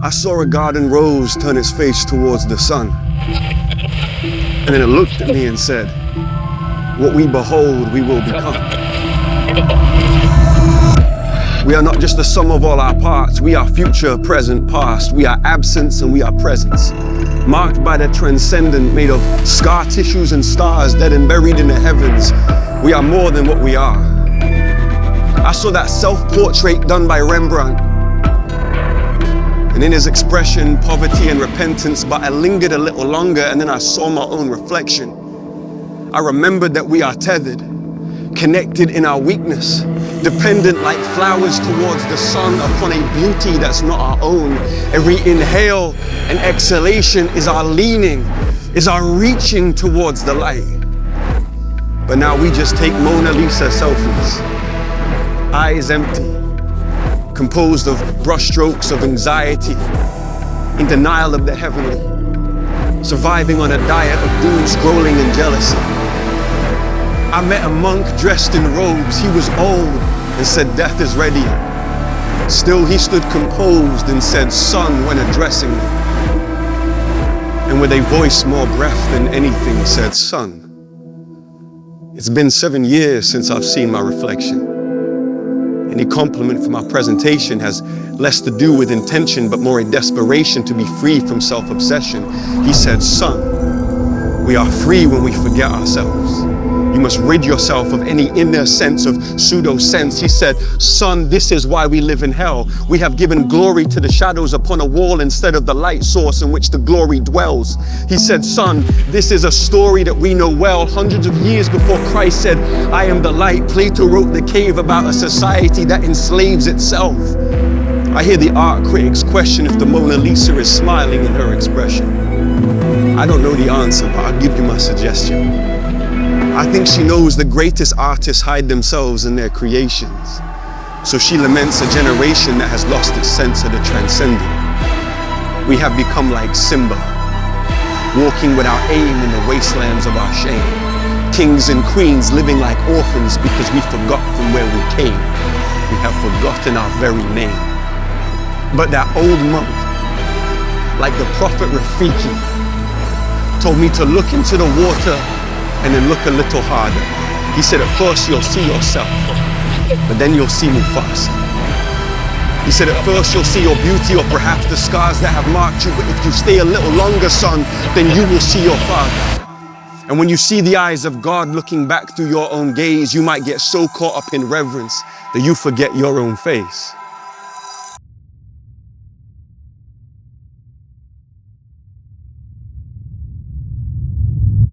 I saw a garden rose turn its face towards the sun. And then it looked at me and said, what we behold, we will become. We are not just the sum of all our parts. We are future, present, past. We are absence and we are presence. Marked by the transcendent, made of scar tissues and stars, dead and buried in the heavens. We are more than what we are. I saw that self-portrait done by Rembrandt. And in his expression, poverty and repentance, but I lingered a little longer and then I saw my own reflection. I remembered that we are tethered, connected in our weakness, dependent like flowers towards the sun upon a beauty that's not our own. Every inhale and exhalation is our leaning, is our reaching towards the light. But now we just take Mona Lisa selfies, eyes empty, composed of brushstrokes of anxiety, in denial of the heavenly, surviving on a diet of doom scrolling and jealousy. I met a monk dressed in robes. He was old and said, death is ready. Still he stood composed and said, son, when addressing me. And with a voice more breath than anything said, son, it's been 7 years since I've seen my reflection. Any compliment for my presentation has less to do with intention, but more a desperation to be free from self-obsession. He said, son, we are free when we forget ourselves. You must rid yourself of any inner sense of pseudo-sense. He said, son, this is why we live in hell. We have given glory to the shadows upon a wall instead of the light source in which the glory dwells. He said, son, this is a story that we know well. Hundreds of years before Christ said, I am the light, Plato wrote The Cave about a society that enslaves itself. I hear the art critics question if the Mona Lisa is smiling in her expression. I don't know the answer, but I'll give you my suggestion. I think she knows the greatest artists hide themselves in their creations. So she laments a generation that has lost its sense of the transcendent. We have become like Simba, walking without aim in the wastelands of our shame. Kings and queens living like orphans because we forgot from where we came. We have forgotten our very name. But that old monk, like the prophet Rafiki, told me to look into the water and then look a little harder. He said, at first you'll see yourself, but then you'll see Mufasa. He said, at first you'll see your beauty or perhaps the scars that have marked you, but if you stay a little longer, son, then you will see your father. And when you see the eyes of God looking back through your own gaze, you might get so caught up in reverence that you forget your own face.